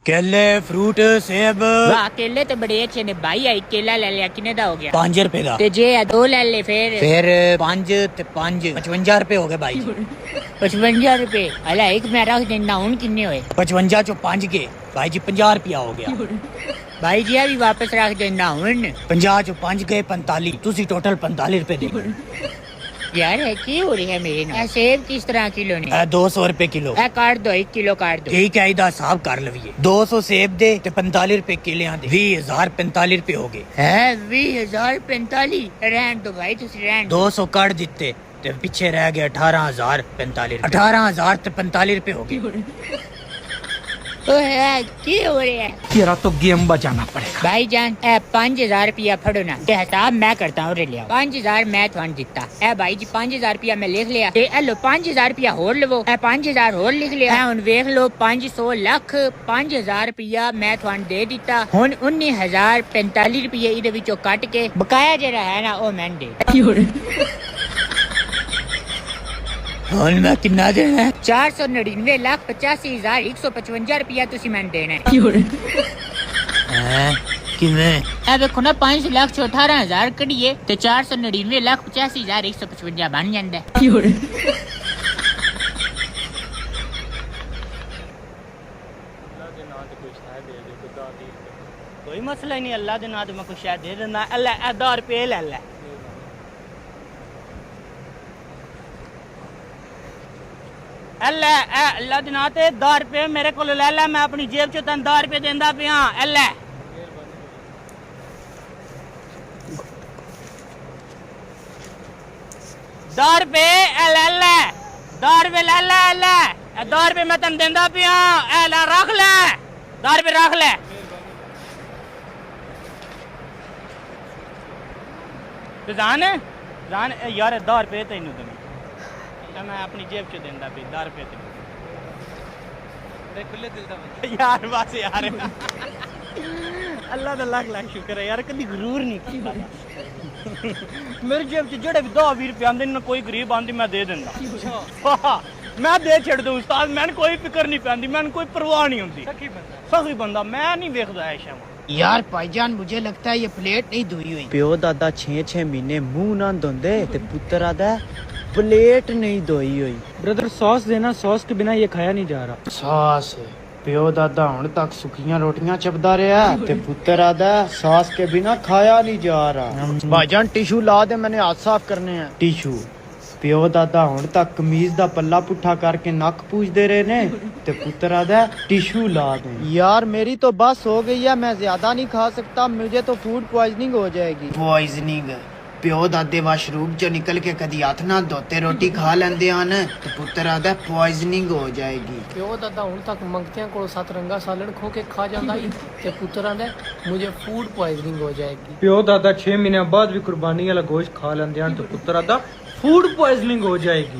केले फ्रूट सेब। वाह केले तो बड़े अच्छे ने भाई। आई केला ले लिया किन्ने दा हो गया? 5 रुपए दा। ते जे 2 ले ले फिर 5 ते 5 55 रुपए हो गए भाई जी। 55 रुपए। अला एक मैं रख देना। हूं किन्ने होए? 55 चो 5 के भाई जी 50 रुपया हो गया। भाई जी अभी वापस रख देना। हूं 50 चो 5 गए 45। तुसी टोटल 45 रुपए दे। यार है की हो रही है मेरे नाल? सेब किस तरह किलो ने? 200 रुपए किलो। काट दो 1 किलो काट दो। ठीक है इदा हिसाब कर लविए। 200 सेब दे ते 45 रुपए किले दे 20,045 रुपए हो गए। है 20,045 रहन दो भाई तुसी रहन। 200 काट दिते ते पीछे रह गए 18,045। 18,000 ते 45 रुपए हो गए। की हो रही है? तेरा तो गेम बजाना पड़ेगा भाई जान। 5,000 रुपया फड़ो ना। ते हिसाब मैं करता हूँ। 5,000 मैं थान दिता है भाई जी। 5,000 रुपया मैं लिख लिया। लो 5,000 रुपया होर लवो। 5,000 होर लिख लिया। हुन वेख लो 500 लाख 5,000 रुपया मैं थान दे दिता। हुन 19,045 रुपये इहदे विचों कट के बकाया जेड़ा है ना ओ मैं दे। हुन मैं कितना देना है? 499,85,155 रुपया तुसी मैंने देना है। किवें? देखो ना 5 लाख 18,000 कड़िए ते 499,85,155 बन जांदा है। कोई मसला ही नहीं। अल्लाह दे नाम ते मैं कुछ शायद दे देना। अल्लाह 10 रुपए ले ले। अल्लाह दे नाम ते 10 रुपए मेरे को ले ले। मैं अपनी जेब चो तेन 10 रुपए देंदा पिया। अल्लाह 10 रुपए। 10 रुपए ले ले। 10 रुपए मैं तेन देंदा पिया। रख ले 10 रुपए रख ले। जान यार 10 रुपए तेनू देने मैं अपनी जेब चो देंदा भी। 10 रुपए खुले दिल दा यार। बस यार अल्लाह दा लाख लाख शुक्र है यार। कदी गुरूर नहीं किया मेरी जेब च जेड़े भी 10-20 रुपए आंदे ना कोई गरीब आंदी मैं दे देंदा। मैं दे छड़ दूं उस्ताद। मैंने कोई फिक्र नहीं पैंदी। मैंने कोई परवाह नहीं होंदी। सही बंदा मैं नहीं वेखदा ऐशा। यार भाईजान मुझे लगता है ये प्लेट नहीं धोई हुई। प्यो दादा 6-6 महीने मुंह ना धोंदे ते पुत्र आदा प्लेट नहीं धोई हुई। ब्रदर सॉस देना। सॉस के बिना ये खाया नहीं जा रहा। सॉस प्यो दादा हुण तक सुखियां रोटियां चबदा रहा ते पुत्र आदा सॉस के बिना खाया नहीं जा रहा। भाईजान टिशू ला दे। मैंने हाथ साफ करने हैं। टिशू प्यो दादा हुण तक कमीज दा पल्ला पुठा करके नक पूछदे रहे ने ते पुत्र आदा टिशू ला दे। यार मेरी तो बस हो गई है। मैं ज्यादा नहीं खा सकता। मुझे तो फूड पॉइजनिंग हो जाएगी। पॉइजनिंग? प्यो दादे वाशरूम चो निकल के कदी हाथ ना धोते रोटी खा लेंदे आन तो पुत्र आदा पॉइजनिंग हो जाएगी। प्यो दादा हुण तक मंगतियां को 7 रंगा सालन खो के खा जांदा ही ते पुत्र आदा मुझे फूड पॉइजनिंग हो जाएगी। प्यो दादा 6 महीने बाद भी कुर्बानी वाला गोश्त खा लेंदे हैं तो पुत्र आदा फूड पॉइजनिंग हो जाएगी।